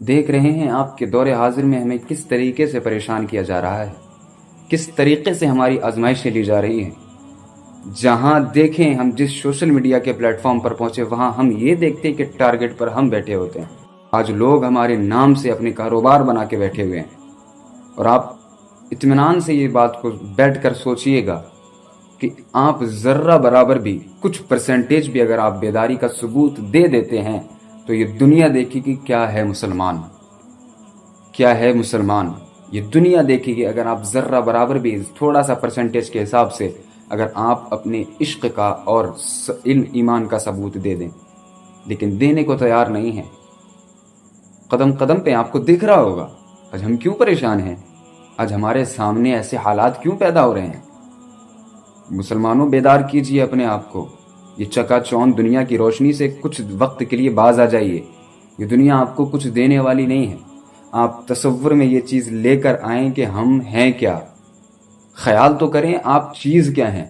دیکھ رہے ہیں آپ کے دور حاضر میں ہمیں کس طریقے سے پریشان کیا جا رہا ہے، کس طریقے سے ہماری آزمائشیں لی جا رہی ہیں۔ جہاں دیکھیں ہم جس سوشل میڈیا کے پلیٹ فارم پر پہنچے وہاں ہم یہ دیکھتے ہیں کہ ٹارگٹ پر ہم بیٹھے ہوتے ہیں۔ آج لوگ ہمارے نام سے اپنے کاروبار بنا کے بیٹھے ہوئے ہیں، اور آپ اطمینان سے یہ بات کو بیٹھ کر سوچئے گا کہ آپ ذرہ برابر بھی کچھ پرسنٹیج بھی اگر آپ بیداری کا ثبوت دے دیتے ہیں تو یہ دنیا دیکھے گی کیا ہے مسلمان، کیا ہے مسلمان۔ یہ دنیا دیکھے گی اگر آپ ذرہ برابر بھی تھوڑا سا پرسنٹیج کے حساب سے اگر آپ اپنے عشق کا اور ایمان کا ثبوت دے دیں، لیکن دینے کو تیار نہیں ہیں۔ قدم قدم پہ آپ کو دکھ رہا ہوگا آج ہم کیوں پریشان ہیں، آج ہمارے سامنے ایسے حالات کیوں پیدا ہو رہے ہیں۔ مسلمانوں بیدار کیجئے اپنے آپ کو، یہ چکا چوند دنیا کی روشنی سے کچھ وقت کے لیے باز آ جائیے۔ یہ دنیا آپ کو کچھ دینے والی نہیں ہے۔ آپ تصور میں یہ چیز لے کر آئیں کہ ہم ہیں کیا، خیال تو کریں آپ چیز کیا ہیں،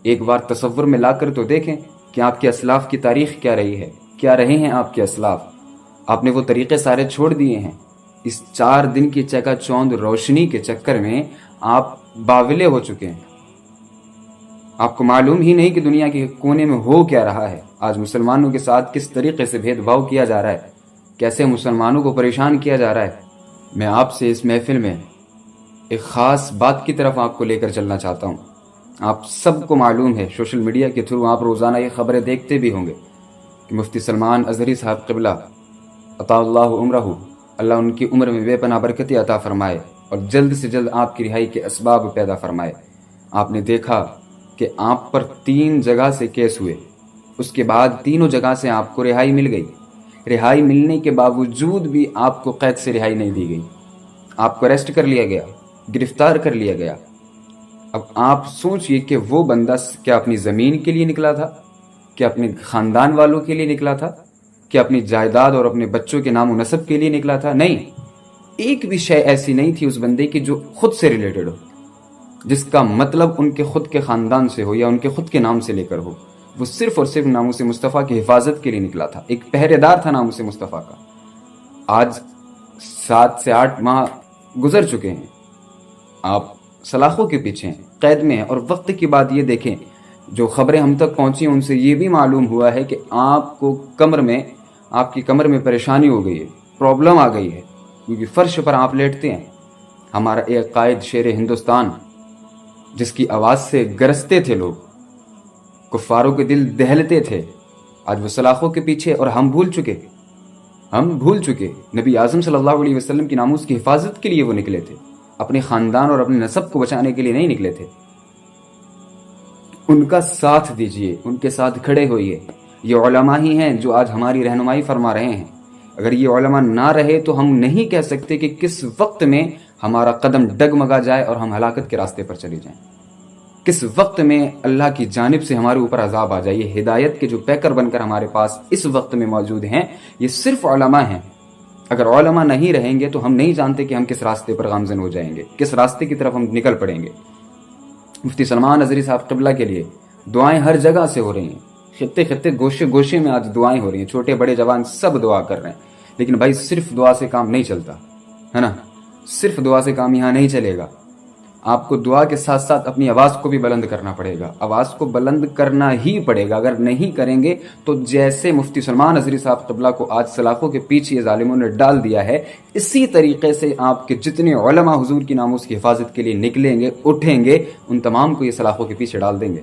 ایک بار تصور میں لا کر تو دیکھیں کہ آپ کے اسلاف کی تاریخ کیا رہی ہے، کیا رہے ہیں آپ کے اسلاف۔ آپ نے وہ طریقے سارے چھوڑ دیے ہیں، اس 4 دن کی چکا چوند روشنی کے چکر میں آپ باولے ہو چکے ہیں۔ آپ کو معلوم ہی نہیں کہ دنیا کے کونے میں ہو کیا رہا ہے، آج مسلمانوں کے ساتھ کس طریقے سے بھید بھاؤ کیا جا رہا ہے، کیسے مسلمانوں کو پریشان کیا جا رہا ہے۔ میں آپ سے اس محفل میں ایک خاص بات کی طرف آپ کو لے کر چلنا چاہتا ہوں۔ آپ سب کو معلوم ہے، سوشل میڈیا کے تھرو آپ روزانہ یہ خبریں دیکھتے بھی ہوں گے کہ مفتی سلمان اظہری صاحب قبلہ عطا اللہ عمرہ، اللہ ان کی عمر میں بے پناہ برکتی عطا فرمائے اور جلد سے جلد آپ کی رہائی کے اسباب پیدا فرمائے۔ آپ نے دیکھا کہ آپ پر 3 جگہ سے کیس ہوئے، اس کے بعد تینوں جگہ سے آپ کو رہائی مل گئی۔ رہائی ملنے کے باوجود بھی آپ کو قید سے رہائی نہیں دی گئی، آپ کو اریسٹ کر لیا گیا، گرفتار کر لیا گیا۔ اب آپ سوچئے کہ وہ بندہ کیا اپنی زمین کے لیے نکلا تھا، کیا اپنے خاندان والوں کے لیے نکلا تھا، کیا اپنی جائیداد اور اپنے بچوں کے نام و نسب کے لیے نکلا تھا؟ نہیں، ایک بھی شے ایسی نہیں تھی اس بندے کی جو خود سے ریلیٹڈ ہو، جس کا مطلب ان کے خود کے خاندان سے ہو یا ان کے خود کے نام سے لے کر ہو۔ وہ صرف اور صرف ناموس مصطفیٰ کی حفاظت کے لیے نکلا تھا، ایک پہرے دار تھا ناموس مصطفیٰ کا۔ آج 7 سے 8 ماہ گزر چکے ہیں، آپ سلاخوں کے پیچھے ہیں، قید میں ہیں، اور وقت کی بات یہ دیکھیں جو خبریں ہم تک پہنچی ان سے یہ بھی معلوم ہوا ہے کہ آپ کو آپ کی کمر میں پریشانی ہو گئی ہے، پرابلم آ گئی ہے، کیونکہ فرش پر آپ لیٹتے ہیں۔ ہمارا ایک قائد شیر ہندوستان جس کی آواز سے گرجتے تھے لوگ، کفاروں کے دل دہلتے تھے، آج وہ سلاخوں کے پیچھے، اور ہم بھول چکے نبی اعظم صلی اللہ علیہ وسلم کی ناموس کی حفاظت کے لیے وہ نکلے تھے، اپنے خاندان اور اپنے نسب کو بچانے کے لیے نہیں نکلے تھے۔ ان کا ساتھ دیجئے، ان کے ساتھ کھڑے ہوئیے۔ یہ علماء ہی ہیں جو آج ہماری رہنمائی فرما رہے ہیں۔ اگر یہ علماء نہ رہے تو ہم نہیں کہہ سکتے کہ کس وقت میں ہمارا قدم ڈگمگا جائے اور ہم ہلاکت کے راستے پر چلے جائیں، کس وقت میں اللہ کی جانب سے ہمارے اوپر عذاب آ جائے۔ یہ ہدایت کے جو پیکر بن کر ہمارے پاس اس وقت میں موجود ہیں، یہ صرف علماء ہیں۔ اگر علماء نہیں رہیں گے تو ہم نہیں جانتے کہ ہم کس راستے پر گامزن ہو جائیں گے، کس راستے کی طرف ہم نکل پڑیں گے۔ مفتی سلمان اظہری صاحب قبلہ کے لیے دعائیں ہر جگہ سے ہو رہی ہیں، خطے خطے گوشے گوشے میں آج دعائیں ہو رہی ہیں، چھوٹے بڑے جوان سب دعا کر رہے ہیں۔ لیکن بھائی صرف دعا سے کام نہیں چلتا ہے نا، صرف دعا سے کام یہاں نہیں چلے گا۔ آپ کو دعا کے ساتھ ساتھ اپنی آواز کو بھی بلند کرنا پڑے گا، آواز کو بلند کرنا ہی پڑے گا۔ اگر نہیں کریں گے تو جیسے مفتی سلمان اظہری صاحب قبلہ کو آج سلاخوں کے پیچھے ظالموں نے ڈال دیا ہے، اسی طریقے سے آپ کے جتنے علماء حضور کی ناموس کی حفاظت کے لیے نکلیں گے، اٹھیں گے، ان تمام کو یہ سلاخوں کے پیچھے ڈال دیں گے۔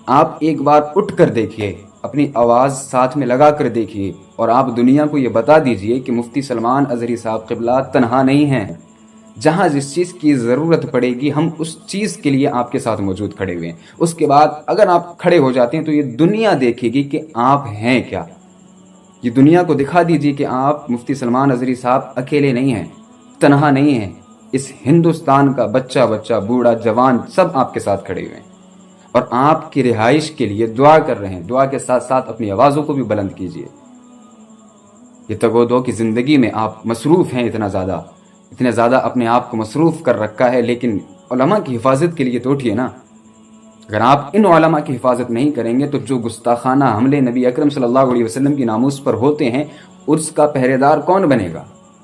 آپ ایک بار اٹھ کر دیکھیے، اپنی آواز ساتھ میں لگا کر دیکھیے، اور آپ دنیا کو یہ بتا دیجئے کہ مفتی سلمان اظہری صاحب قبلہ تنہا نہیں ہیں۔ جہاں جس چیز کی ضرورت پڑے گی ہم اس چیز کے لیے آپ کے ساتھ موجود کھڑے ہوئے ہیں۔ اس کے بعد اگر آپ کھڑے ہو جاتے ہیں تو یہ دنیا دیکھے گی کہ آپ ہیں کیا۔ یہ دنیا کو دکھا دیجئے کہ آپ مفتی سلمان اظہری صاحب اکیلے نہیں ہیں، تنہا نہیں ہیں۔ اس ہندوستان کا بچہ بوڑھا جوان سب آپ کے ساتھ کھڑے ہوئے ہیں اور آپ کی رہائش کے لیے دعا کر رہے ہیں۔ دعا کے ساتھ ساتھ اپنی آوازوں کو بھی بلند کیجئے۔ یہ تگودو کی زندگی میں آپ مصروف ہیں، اتنے زیادہ اپنے آپ کو مصروف کر رکھا ہے، لیکن علماء کی حفاظت کے لیے تو اٹھیے نا۔ اگر آپ ان علماء کی حفاظت نہیں کریں گے تو جو گستاخانہ حملے نبی اکرم صلی اللہ علیہ وسلم کی ناموس پر ہوتے ہیں، اس کا پہرے دار کون بنے گا؟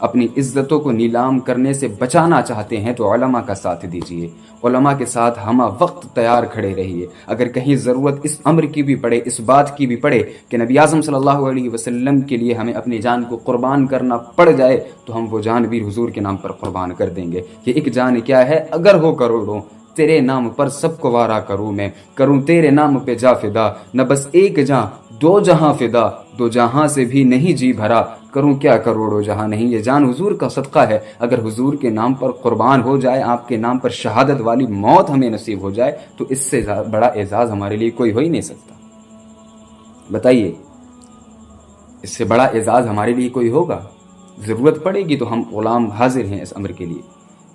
اپنی عزتوں کو نیلام کرنے سے بچانا چاہتے ہیں تو علماء کا ساتھ دیجیے، علماء کے ساتھ ہمہ وقت تیار کھڑے رہیے۔ اگر کہیں ضرورت اس امر کی بھی پڑے، اس بات کی بھی پڑے کہ نبی اعظم صلی اللہ علیہ وسلم کے لیے ہمیں اپنی جان کو قربان کرنا پڑ جائے تو ہم وہ جان بھی حضور کے نام پر قربان کر دیں گے۔ کہ ایک جان کیا ہے اگر ہو کروڑوں، تیرے نام پر سب کو وارا کروں میں، کروں تیرے نام پہ جا فدا، نہ بس ایک جہاں دو جہاں فدا، دو جہاں سے بھی نہیں جی بھرا، کروں کیا کروڑوں جہاں نہیں۔ یہ جان حضور کا صدقہ ہے، اگر حضور کے نام پر قربان ہو جائے، آپ کے نام پر شہادت والی موت ہمیں نصیب ہو جائے تو اس سے بڑا اعزاز ہمارے لیے کوئی ہو ہی نہیں سکتا۔ بتائیے اس سے بڑا اعزاز ہمارے لیے کوئی ہوگا؟ ضرورت پڑے گی تو ہم غلام حاضر ہیں اس امر کے لیے،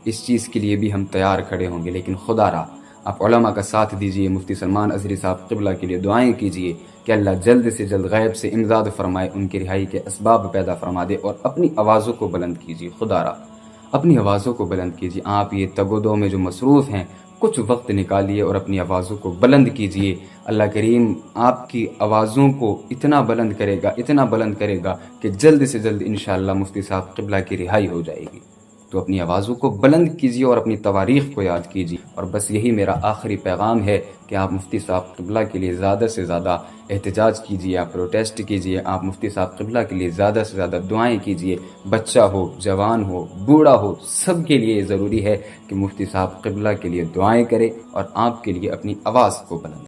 اس چیز کے لیے بھی ہم تیار کھڑے ہوں گے۔ لیکن خدا را آپ علماء کا ساتھ دیجئے، مفتی سلمان اظہری صاحب قبلہ کے لیے دعائیں کیجئے کہ اللہ جلد سے جلد غیب سے امداد فرمائے، ان کی رہائی کے اسباب پیدا فرما دے، اور اپنی آوازوں کو بلند کیجئے۔ خدا را اپنی آوازوں کو بلند کیجئے۔ آپ یہ تگ و دو میں جو مصروف ہیں کچھ وقت نکالیے اور اپنی آوازوں کو بلند کیجئے۔ اللہ کریم آپ کی آوازوں کو اتنا بلند کرے گا، اتنا بلند کرے گا کہ جلد سے جلد انشاءاللہ مفتی صاحب قبلہ کی رہائی ہو جائے گی۔ تو اپنی آوازوں کو بلند کیجیے اور اپنی تواریخ کو یاد کیجیے۔ اور بس یہی میرا آخری پیغام ہے کہ آپ مفتی صاحب قبلہ کے لیے زیادہ سے زیادہ احتجاج کیجیے، آپ پروٹیسٹ کیجیے، آپ مفتی صاحب قبلہ کے لیے زیادہ سے زیادہ دعائیں کیجیے۔ بچہ ہو، جوان ہو، بوڑھا ہو، سب کے لیے ضروری ہے کہ مفتی صاحب قبلہ کے لیے دعائیں کرے اور آپ کے لیے اپنی آواز کو بلند